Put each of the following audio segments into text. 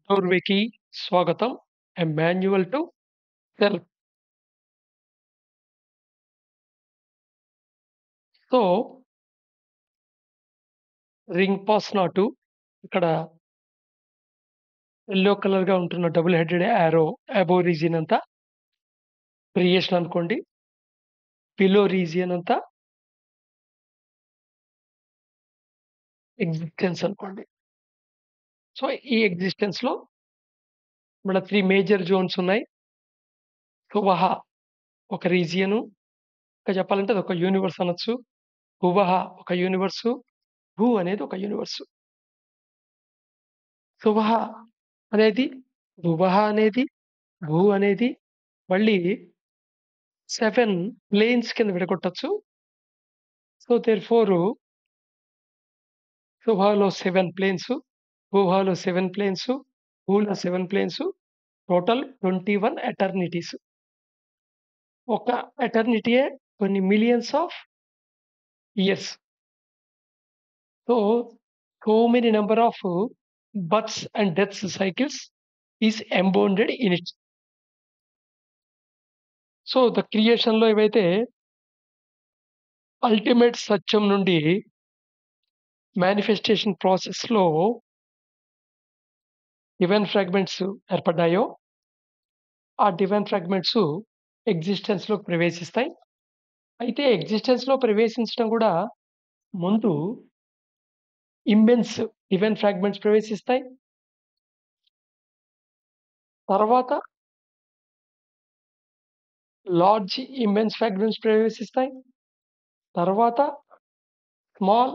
డోర్వేకి స్వాగతం. A manual to self. So, ring pass నాటు ఇక్కడ యెల్లో కలర్‌గా ఉంటున్న double headed arrow above region అంతా క్రియేషన్ అనుకోండి. బిలో రీజియన్ అంతా ఎగ్జిస్టెన్స్ అనుకోండి. సో, ఈ ఎగ్జిస్టెన్స్‌లో మన 3 మేజర్ జోన్స్ ఉన్నాయి. సువహ ఒక రీజియను. ఇంకా చెప్పాలంటే అదొక యూనివర్స్ అనొచ్చు. భువః ఒక యూనివర్సు. భూ అనేది ఒక యూనివర్సు. సువహ అనేది, భువః అనేది, భూ అనేది మళ్ళీ 7 ప్లేన్స్ కింద విడగొట్టొచ్చు. సో, దేర్‌ఫోర్ సుభాలో 7 ప్లేన్స్, భూహాలో 7 ప్లేన్స్, భూలో 7 ప్లేన్స్, టోటల్ 21 ఎటర్నిటీస్. ఒక ఎటర్నిటీయే కొన్ని millions of years. So many number of births and deaths cycles is embedded in it. So, the క్రియేషన్‌లో ఏవైతే అల్టిమేట్ సత్యం నుండి మానిఫెస్టేషన్ ప్రాసెస్‌లో డివైన్ ఫ్రాగ్మెంట్స్ ఏర్పడ్డాయో, ఆ డివైన్ ఫ్రాగ్మెంట్స్ ఎగ్జిస్టెన్స్‌లోకి ప్రవేశిస్తాయి. అయితే ఎగ్జిస్టెన్స్‌లో ప్రవేశించడం గూడా ముందు ఇమ్మెన్స్ డివైన్ ఫ్రాగ్మెంట్స్ ప్రవేశిస్తాయి. తర్వాత లార్జ్ ఇమ్మెన్స్ ఫ్రాగ్మెంట్స్ ప్రవేశిస్తాయి. తర్వాత స్మాల్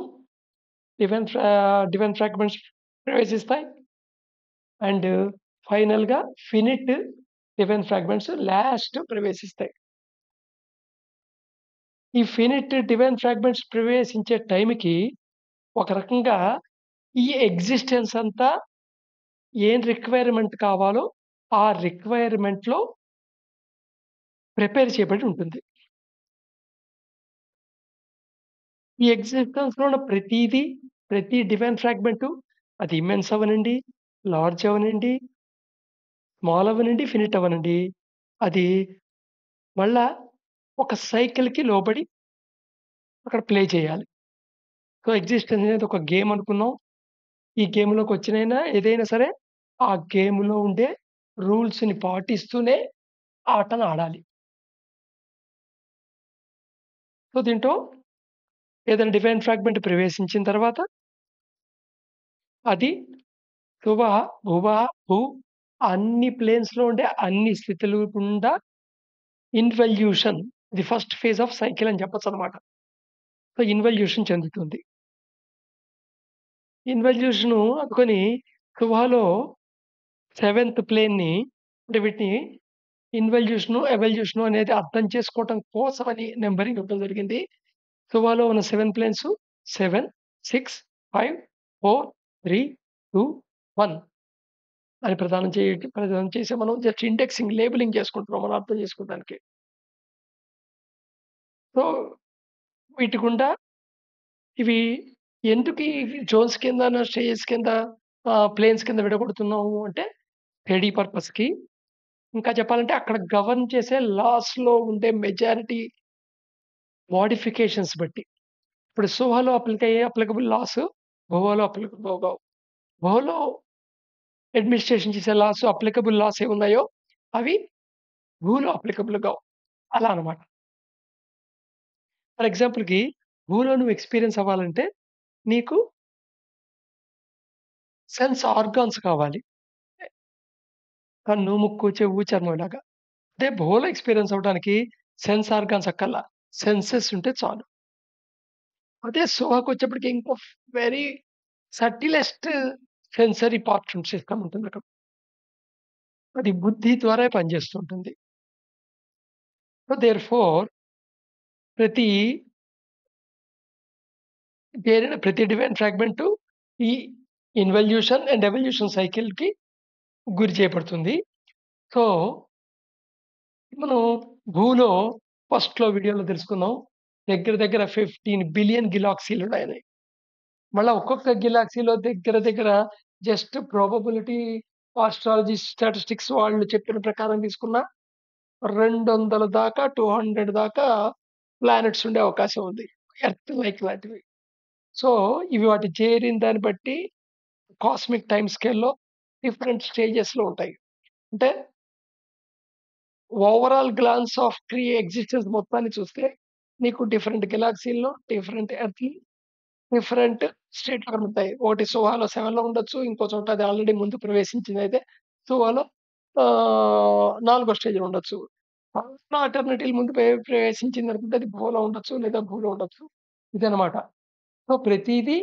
డివైన్ ఫ్రాగ్మెంట్స్ ప్రవేశిస్తాయి. అండ్ ఫైనల్‌గా ఫినిట్ డివైన్ ఫ్రాగ్మెంట్స్ లాస్ట్ ప్రవేశిస్తాయి. ఈ ఫినిట్ డివైన్ ఫ్రాగ్మెంట్స్ ప్రవేశించే టైంకి ఒక రకంగా ఈ ఎగ్జిస్టెన్స్ అంతా ఏం రిక్వైర్‌మెంట్ కావాలో ఆ రిక్వైర్‌మెంట్‌లో ప్రిపేర్ చేయబడి ఉంటుంది. ఈ ఎగ్జిస్టెన్స్‌లో ఉన్న ప్రతీదీ, ప్రతి డివైన్ ఫ్రాగ్మెంటు అది ఇమ్మెన్స్ అవ్వనండి, లార్జ్ అవ్వనండి, స్మాల్ అవ్వనండి, ఫినిట్ అవ్వనండి. అది మళ్ళా ఒక సైకిల్‌కి లోబడి అక్కడ ప్లే చేయాలి. సో, ఎగ్జిస్టెన్స్ అనేది ఒక గేమ్ అనుకుందాం. ఈ గేమ్‌లోకొచ్చినైనా ఏదైనా సరే ఆ గేమ్‌లో ఉండే రూల్స్‌ని పాటిస్తూనే ఆటను ఆడాలి. సో, దీంట్లో ఏదైనా డివైన్ ఫ్రాగ్మెంట్ ప్రవేశించిన తర్వాత అది సువహ, భువః, భూ అన్ని ప్లేన్స్‌లో ఉండే అన్ని స్థితులు గుండా involution the first phase of cycle అని చెప్పొచ్చనమాట. సో, ఇన్వల్యూషన్ చెందుతుంది. ఇన్వల్యూషను అందుకని సువహలో సెవెంత్ ప్లేన్‌ని అంటే వీటిని ఇన్వల్యూషను, ఎవల్యూషను అనేది అర్థం చేసుకోవటం కోసమని నంబరింగ్ ఇవ్వడం జరిగింది. సువాలో ఉన్న 7 ప్లేన్స్ 7, 6, 5, 4, 3, 2, 1 అని ప్రదానం చేసి మనం జస్ట్ ఇండెక్సింగ్, లేబెలింగ్ చేసుకుంటున్నాం మనం అర్థం చేసుకోవడానికి. సో, వీటి గుండా ఇవి ఎందుకు ఈ జోన్స్ కిందన, స్టేజెస్ కింద ప్లేన్స్ కింద విడగొడుతున్నాము అంటే స్టడీ పర్పస్‌కి. ఇంకా చెప్పాలంటే అక్కడ గవర్న్ చేసే లాస్‌లో ఉండే మెజారిటీ మోడిఫికేషన్స్ బట్టి. ఇప్పుడు సుహాలో అప్లికబుల్ లాస్ భువాలో అప్లికబుల్ కావు. భువలో అడ్మినిస్ట్రేషన్ చేసే అప్లికబుల్ లాస్ ఏవున్నాయో అవి భూలో అప్లికబుల్ కావు. అలా అన్నమాట. ఫర్ ఎగ్జాంపుల్‌కి భూలో నువ్వు ఎక్స్‌పీరియన్స్ అవ్వాలంటే నీకు సెన్స్ ఆర్గాన్స్ కావాలి. కన్ను, ముక్కు, చెవు, చర్మం ఇలాగా. అదే భూలో ఎక్స్‌పీరియన్స్ అవ్వడానికి సెన్స్ ఆర్గాన్స్ అక్కర్లా. సెన్సెస్ ఉంటే చాలు. అదే సుహాకొచ్చేప్పటికి ఇంకో very subtlest sensory part system ఉంటుందక్కడ. అది బుద్ధి ద్వారా పనిచేస్తుంటుంది. సో, దేర్‌ఫోర్ ప్రతి ప్రతి డివైన్ ఫ్రాగ్మెంటు ఈ ఇన్వల్యూషన్ అండ్ ఎవల్యూషన్ సైకిల్‌కి గురి చేయబడుతుంది. సో, మనం భూలో ఫస్ట్‌లో వీడియోలో తెలుసుకున్నాం. దగ్గర దగ్గర 15 బిలియన్ గిలాక్సీలున్నాయని. మళ్ళా ఒక్కొక్క గిలాక్సీలో దగ్గర దగ్గర జస్ట్ ప్రాబబిలిటీ ఆస్ట్రాలజీ, స్టాటిస్టిక్స్ వాళ్ళు చెప్పిన ప్రకారం తీసుకున్న 200 దాకా, 200 దాకా ప్లానెట్స్ ఉండే అవకాశం ఉంది. ఎర్త్ లైక్ లాంటివి. సో, ఇవి వాటి చేరిన దాన్ని బట్టి కాస్మిక్ టైమ్ స్కేల్‌లో డిఫరెంట్ స్టేజెస్‌లో ఉంటాయి. అంటే ఓవరాల్ గ్లాన్స్ ఆఫ్ ఎగ్జిస్టెన్స్ మొత్తాన్ని చూస్తే నీకు డిఫరెంట్ గెలాక్సీ‌ల్లో, డిఫరెంట్ ఎర్త్‌లు, డిఫరెంట్ స్టేట్‌లో కనబడతాయి. ఒకటి సుహాలో 7లో ఉండొచ్చు. ఇంకో చోట అది ఆల్రెడీ ముందు ప్రవేశించిందయితే సుహాలో నాలుగో స్టేజ్‌లో ఉండొచ్చు. ఆల్టర్‌నేటివ్‌ల ముందు ప్రవేశించిందనుకుంటే అది భూలో ఉండొచ్చు. లేదా భూలో ఉండొచ్చు. ఇదనమాట. సో, ప్రతీదీ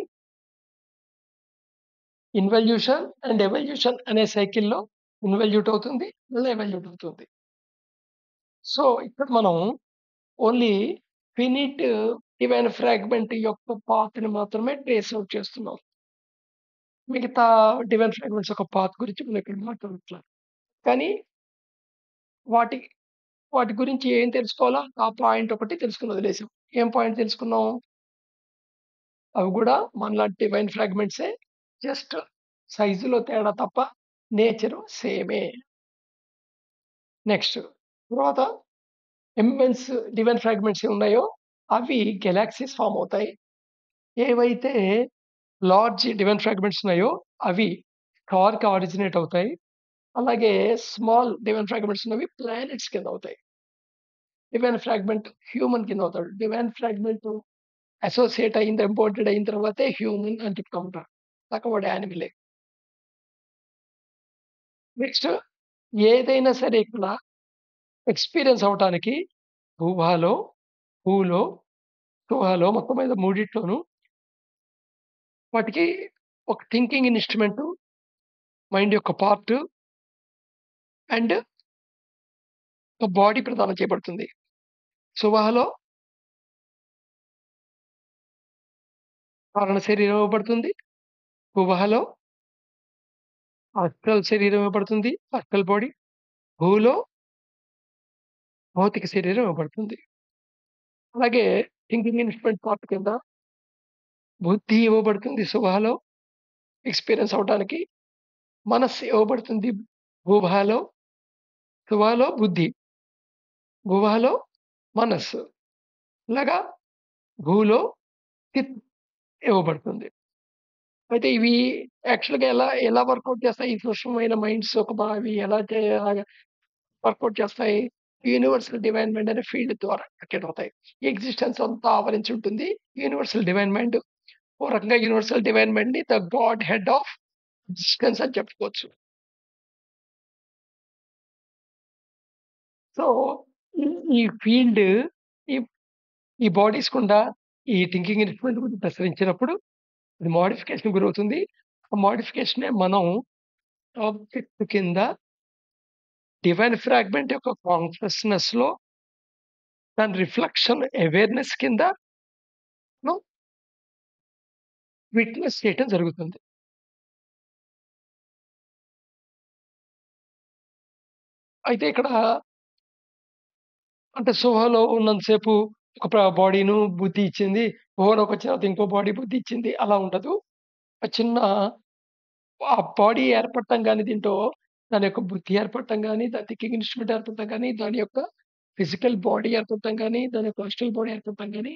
ఇన్వల్యూషన్ అండ్ ఎవల్యూషన్ అనే సైకిల్‌లో ఇన్వల్యూట్ అవుతుంది. మళ్ళీ ఎవల్యూట్ అవుతుంది. సో, ఇక్కడ మనం ఓన్లీ ఫినిట్ డివైన్ ఫ్రాగ్మెంట్ యొక్క పాత్‌ని మాత్రమే ట్రేస్ ఔట్ చేస్తున్నాం. మిగతా డివైన్ ఫ్రాగ్మెంట్స్ యొక్క పాత్ గురించి మనం ఇక్కడ మాట్లాడట్ల. కానీ వాటి వాటి గురించి ఏం తెలుసుకోవాలో ఆ పాయింట్ ఒకటి తెలుసుకొని వదిలేసాం. ఏం పాయింట్ తెలుసుకున్నాం? అవి గూడా మనలాంటి డివైన్ ఫ్రాగ్మెంట్సే. జస్ట్ సైజులో తేడా తప్ప నేచరు సేమే. నెక్స్ట్ తర్వాత ఇమ్మెన్స్ డివైన్ ఫ్రాగ్మెంట్స్ ఉన్నాయో అవి గెలాక్సీస్ ఫార్మ్ అవుతాయి. ఏవైతే లార్జ్ డివైన్ ఫ్రాగ్మెంట్స్ ఉన్నాయో అవి స్టార్‌కి ఆరిజినేట్ అవుతాయి. అలాగే స్మాల్ డివైన్ ఫ్రాగ్మెంట్స్ ఉన్నవి ప్లానెట్స్ కింద అవుతాయి. డివైన్ ఫ్రాగ్మెంట్ హ్యూమన్ కింద అవుతాడు. డివైన్ ఫ్రాగ్మెంట్ అసోసియేట్ అయింది, ఇంపోర్టెడ్ అయిన తర్వాతే హ్యూమన్ అని చెప్తా ఉంటారు. దాకా వాడు యానిమలే. నెక్స్ట్ ఏదైనా సరే ఇక్కడ ఎక్స్‌పీరియన్స్ అవ్వటానికి ఊహలో, ఊలో, ఊహలో మొత్తం మీద మూడిట్లోనూ వాటికి ఒక థింకింగ్ ఇన్‌స్ట్రుమెంటు, మైండ్ యొక్క పార్ట్ అండ్ ఒక బాడీ ప్రదానం చేయబడుతుంది. సువాహలో కారణ శరీరం ఇవ్వబడుతుంది. భువహలో అస్ట్రల్ శరీరం ఇవ్వబడుతుంది. Astral body. భూలో భౌతిక శరీరం ఇవ్వబడుతుంది. అలాగే థింకింగ్ ఇన్‌స్ట్రుమెంట్ పార్ట్ కింద బుద్ధి ఇవ్వబడుతుంది సువాహలో ఎక్స్‌పీరియన్స్ అవ్వటానికి. మనస్సు ఇవ్వబడుతుంది భూభాలో. సువాలో బుద్ధి. భువహలో మనస్సు. ఇలాగా భూలో చిత్ ఇవ్వబడుతుంది. అయితే ఇవి యాక్చువల్‌గా ఎలా ఎలా వర్కౌట్ చేస్తాయి? ఈ సూక్ష్మమైన మైండ్స్ ఇవి ఎలా వర్కౌట్ చేస్తాయి? యూనివర్సల్ డివైన్ మైండ్ అనే ఫీల్డ్ ద్వారా యాక్టివేట్ అవుతాయి. ఎగ్జిస్టెన్స్ అంతా ఆవరించి ఉంటుంది. యూనివర్సల్ డివైన్ మైండ్ ఓ రకంగా యూనివర్సల్ డివైన్ మైండ్‌ని the God head of existence అని చెప్పుకోవచ్చు. సో, ఈ ఈ ఫీల్డ్ ఈ ఈ బాడీస్ గుండా ఈ థింకింగ్ ఇన్‌స్ట్రుమెంట్ గుండా ప్రసరించినప్పుడు అది మోడిఫికేషన్‌కి గురవుతుంది. ఆ మోడిఫికేషనే మనం ఆబ్జెక్ట్ కింద డివైన్ ఫ్రాగ్మెంట్ యొక్క కాన్షియస్‌నెస్‌లో దాని రిఫ్లెక్షన్ అవేర్‌నెస్ కింద మనం విట్‌నెస్ చేయటం జరుగుతుంది. అయితే ఇక్కడ అంటే సోహోలో ఉన్నంత సేపు ఒక బాడీను, బుద్ధి ఇచ్చింది. ఓహోలోకొచ్చిన తర్వాత ఇంకో బాడీ బుద్ధి ఇచ్చింది. అలా ఉండదు. ఆ చిన్న ఆ బాడీ ఏర్పడటం గాని దీంట్లో దాని యొక్క బుద్ధి ఏర్పడటం గాని, దాని థింకింగ్ ఇన్‌స్ట్రుమెంట్ ఏర్పడటం గాని, దాని యొక్క ఫిజికల్ బాడీ ఏర్పడటం గాని, దాని యొక్క అస్ట్రల్ బాడీ ఏర్పడటం గాని,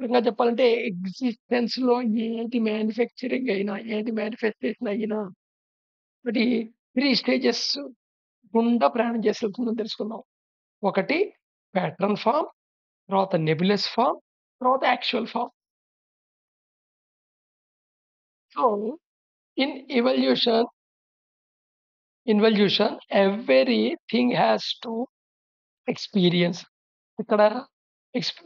ఇంకా చెప్పాలంటే ఎగ్జిస్టెన్స్‌లో ఏది మ్యానుఫ్యాక్చరింగ్ అయినా, ఏది మానిఫెస్టేషన్ అయినా అది 3 స్టేజెస్ గుండా ప్రయాణం చేసి వెళ్తుందని తెలుసుకున్నాం. ఒకటి ప్యాట్రన్ ఫార్మ్, తర్వాత నెబులస్ ఫార్మ్, తర్వాత actual form. So, in involution everything has to experience. ఇక్కడ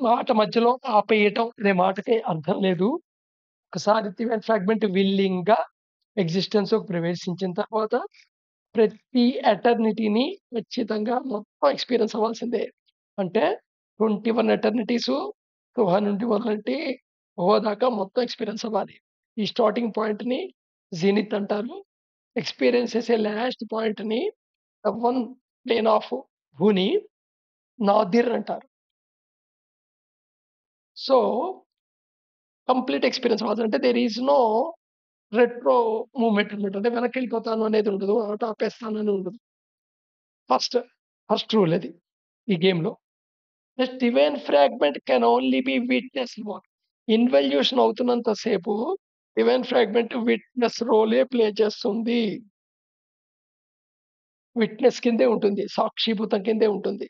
మాట మధ్యలో ఆపేయటం అనే మాటకి అర్థం లేదు. ఒకసారి దివెన్ ఫ్రాగ్మెంట్ విల్లింగ్‌గా ఎగ్జిస్టెన్స్‌లోకి ప్రవేశించిన తర్వాత ప్రతి ఎటర్నిటీని ఖచ్చితంగా మొత్తం ఎక్స్‌పీరియన్స్ అవ్వాల్సిందే. అంటే 21 ఎటర్నిటీసు ఊహ నుండి మొదలెట్టి ఊహ దాకా మొత్తం ఎక్స్‌పీరియన్స్ అవ్వాలి. ఈ స్టార్టింగ్ పాయింట్‌ని జెనిత్ అంటారు. ఎక్స్‌పీరియన్స్ చేసే లాస్ట్ పాయింట్‌ని వన్ ప్లేన్ ఆఫ్ భూని నాదిర్ అంటారు. సో, కంప్లీట్ ఎక్స్‌పీరియన్స్ అవ్వాలంటే there is no retro movement అన్నమాట. అంటే వెనక్కెళ్ళిపోతాను అనేది ఉండదు. ఆపేస్తానని ఉండదు. ఫస్ట్, ఫస్ట్ రూల్ అది ఈ గేమ్‌లో. Next divine fragment can only be witnessed one. Involution అవుతున్నంత సేపు divine fragment witness role play చేస్తుంది. విట్‌నెస్ కిందే ఉంటుంది. సాక్షిభూతం కిందే ఉంటుంది.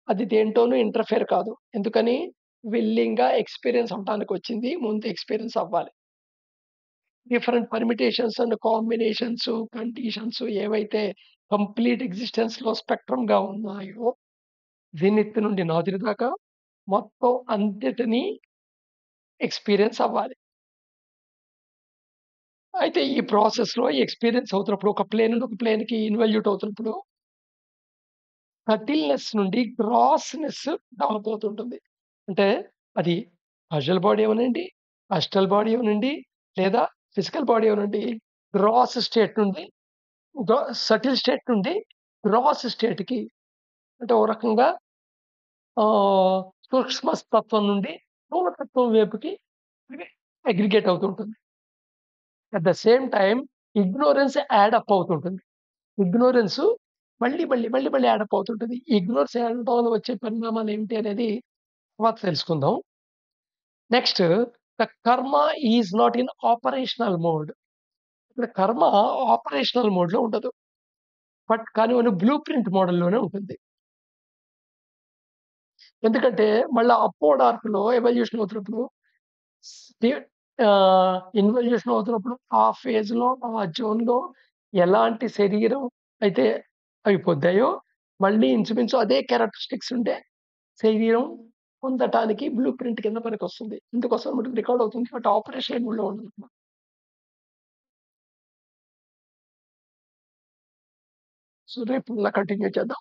అది దేంటోనూ ఇంటర్‌ఫియర్ కాదు. ఎందుకని? విల్లింగ్‌గా ఎక్స్‌పీరియన్స్ అవ్వటానికొచ్చింది. ముందు ఎక్స్‌పీరియన్స్ అవ్వాలి. Different permutations and combinations, conditions ఏవైతే కంప్లీట్ ఎగ్జిస్టెన్స్‌లో స్పెక్ట్రమ్‌గా ఉన్నాయో, జెనిత్ నుండి నాజిర్ దాకా మొత్తం అంతటిని ఎక్స్‌పీరియన్స్ అవ్వాలి. అయితే ఈ ప్రాసెస్‌లో ఎక్స్‌పీరియన్స్ అవుతున్నప్పుడు ఒక ప్లేన్ నుండి ఒక ప్లేన్‌కి ఇన్వాల్యూట్ అవుతున్నప్పుడు సటిల్‌నెస్ నుండి గ్రాస్‌నెస్ డెవలప్ అవుతుంటుంది. అంటే అది పజిల్ బాడీ అవ్వనండి, అస్టల్ బాడీ అవ్వనండి, లేదా ఫిజికల్ బాడీ అవ్వనండి. గ్రాస్ స్టేట్ నుండి గ్రా సటిల్ స్టేట్ నుండి గ్రాస్ స్టేట్‌కి అంటే ఓ రకంగా సూక్ష్మ తత్వం నుండి స్థూల తత్వం వైపుకి ఇది అగ్రిగేట్ అవుతూ ఉంటుంది. At the same time ignorance add up అవుతుంటుంది. ఇగ్నోరెన్సు మళ్ళీ యాడ్ అప్ అవుతుంటది. ఇగ్నోర్స్ యాడ్ అవ్వడం వల్ల వచ్చే పరిణామాలు ఏమిటి అనేది తర్వాత తెలుసుకుందాం. నెక్స్ట్ ద కర్మ is not in operational mode. ఇక్కడ కర్మ ఆపరేషనల్ మోడ్‌లో ఉండదు. కానీ మన బ్లూ ప్రింట్ మోడల్‌లోనే ఉంటుంది. ఎందుకంటే మళ్ళా అప్‌వర్డ్ ఆర్క్‌లో ఎవల్యూషన్ అవుతున్నప్పుడు స్టే ఇన్వల్యూషన్ అవుతున్నప్పుడు ఆ ఫేజ్‌లో, ఆ జోన్‌లో ఎలాంటి శరీరం అయితే అయిపోద్దాయో, మళ్ళీ ఇంచుమించు అదే క్యారెక్టరిస్టిక్స్ ఉండే శరీరం పొందటానికి బ్లూ ప్రింట్ కింద పనికొస్తుంది. ఇందుకోసం మనకి రికార్డ్ అవుతుంది. బట్ ఆపరేషన్ మోడ్‌లో ఉండదన్నమాట. సో, రేపు ఇలా కంటిన్యూ చేద్దాం.